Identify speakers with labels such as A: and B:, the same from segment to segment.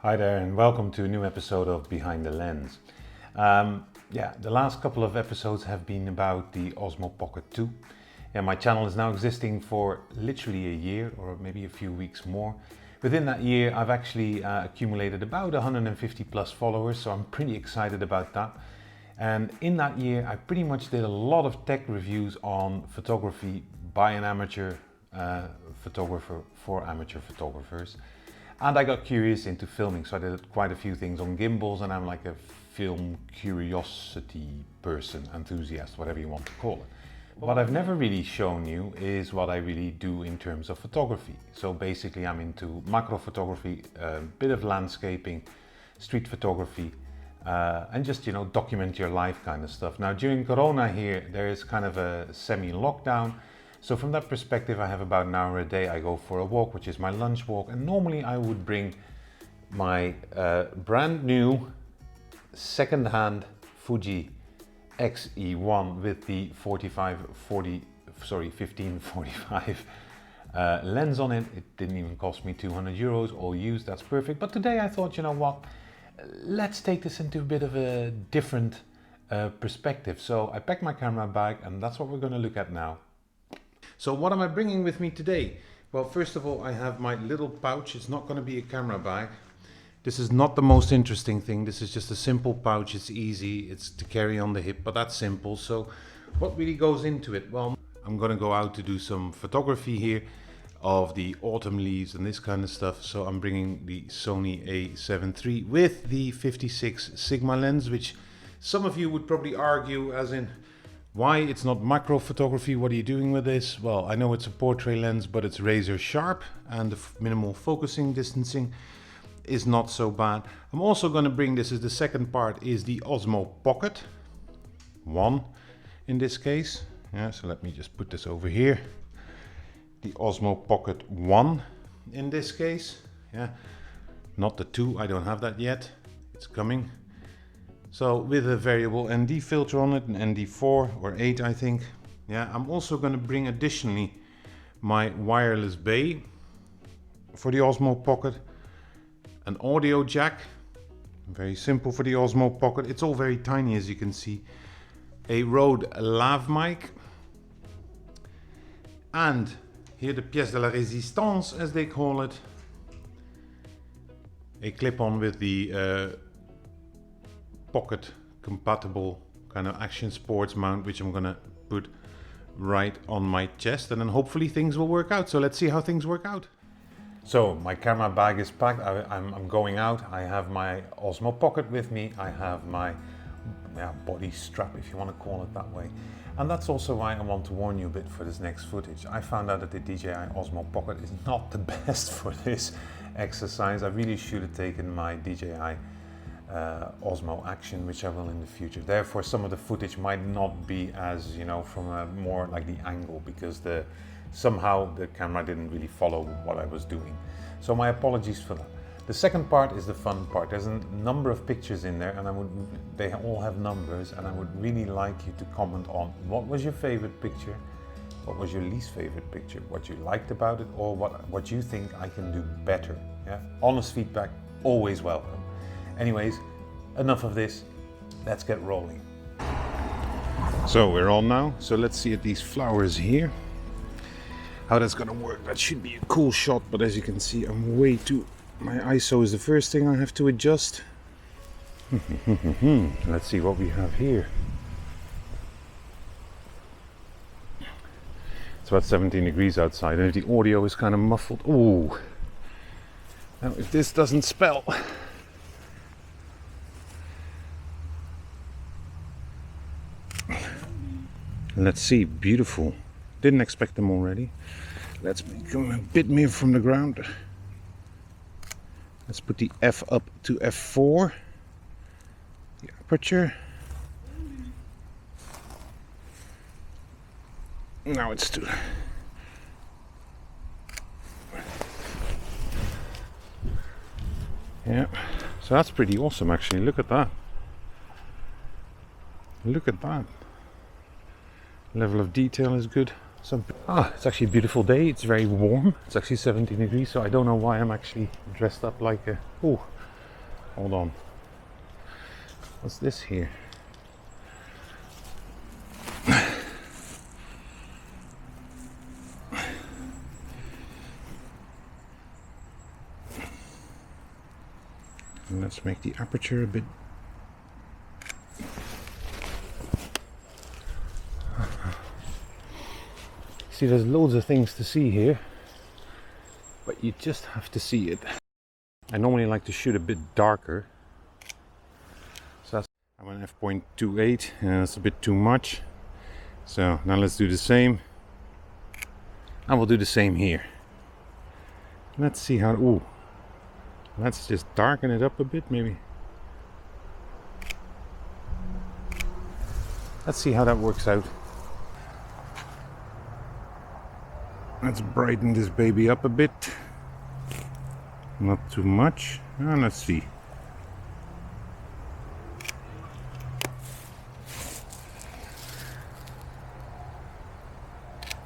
A: Hi there and welcome to a new episode of Behind the Lens. The last couple of episodes have been about the Osmo Pocket 2. My channel is now existing for literally a year or maybe a few weeks more. Within that year I've actually accumulated about 150 plus followers, so I'm pretty excited about that. And in that year I pretty much did a lot of tech reviews on photography by an amateur photographer for amateur photographers. And I got curious into filming, so I did quite a few things on gimbals, and I'm like a film curiosity person, enthusiast, whatever you want to call it. What I've never really shown you is what I really do in terms of photography. So basically I'm into macro photography, a bit of landscaping, street photography, and just, document your life kind of stuff. Now during Corona here, there is kind of a semi-lockdown. So from that perspective, I have about an hour a day. I go for a walk, which is my lunch walk. And normally I would bring my brand new second-hand Fuji X-E1 with the 1545 lens on it. It didn't even cost me 200 euros, all used, that's perfect. But today I thought, you know what, let's take this into a bit of a different perspective. So I packed my camera bag and that's what we're going to look at now. So what am I bringing with me today? Well, first of all, I have my little pouch. It's not going to be a camera bag. This is not the most interesting thing. This is just a simple pouch. It's easy. It's to carry on the hip, but that's simple. So what really goes into it? Well, I'm going to go out to do some photography here of the autumn leaves and this kind of stuff. So I'm bringing the Sony A7III with the 56 Sigma lens, which some of you would probably argue as in, why it's not macro photography? What are you doing with this? Well, I know it's a portrait lens, but it's razor sharp and the minimal focusing distancing is not so bad. I'm also going to bring, this is the second part, is the Osmo Pocket 1 in this case. So let me just put this over here. The Osmo Pocket 1 in this case. Not the 2, I don't have that yet. It's coming. So with a variable ND filter on it, an ND4 or 8 I think. I'm also going to bring additionally my wireless bay for the Osmo Pocket, an audio jack, very simple for the Osmo Pocket, it's all very tiny as you can see, a Rode lav mic, and here the pièce de la résistance as they call it, a clip-on with the pocket compatible kind of action sports mount, which I'm gonna put right on my chest, and then hopefully things will work out. So let's see how things work out. So my camera bag is packed. I'm going out. I have my Osmo Pocket with me. I have my body strap, if you want to call it that way. And that's also why I want to warn you a bit for this next footage. I found out that the DJI Osmo Pocket is not the best for this exercise. I really should have taken my DJI Osmo Action, which I will in the future. Therefore some of the footage might not be as, from a more like the angle, because somehow the camera didn't really follow what I was doing. So my apologies for that. The second part is the fun part. There's a number of pictures in there, and they all have numbers, and I would really like you to comment on what was your favorite picture, what was your least favorite picture, what you liked about it, or what you think I can do better. Honest feedback, always welcome. Anyways, enough of this, let's get rolling. So we're on now, so let's see at these flowers here, how that's gonna work. That should be a cool shot, but as you can see, I'm way too, my ISO is the first thing I have to adjust. Let's see what we have here. It's about 17 degrees outside, and if the audio is kind of muffled, ooh. Now if this doesn't spell, let's see, beautiful. Didn't expect them already. Let's make them a bit more from the ground. Let's put the F up to F4. The aperture. Now it's too. So that's pretty awesome actually. Look at that. Look at that. Level of detail is good. It's actually a beautiful day. It's very warm. It's actually 17 degrees, so I don't know why I'm actually dressed up like a hold on. What's this here? And let's make the aperture a bit. See, there's loads of things to see here, but you just have to see it. I normally like to shoot a bit darker. So that's, I'm on f.28 and that's a bit too much. So now let's do the same. I will do the same here. Let's see how, ooh. Let's just darken it up a bit maybe. Let's see how that works out. Let's brighten this baby up a bit. Not too much. Let's see.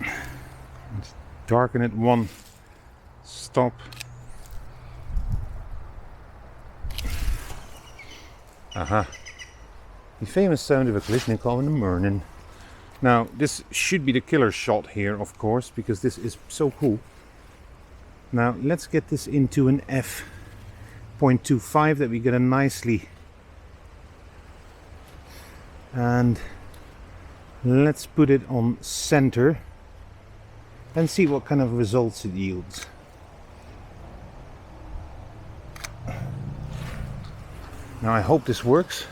A: Let's darken it one stop. Aha. The famous sound of a Kalashnikov in the morning. Now, this should be the killer shot here, of course, because this is so cool. Now, let's get this into an f.25 that we get a nicely. And let's put it on center and see what kind of results it yields. Now, I hope this works.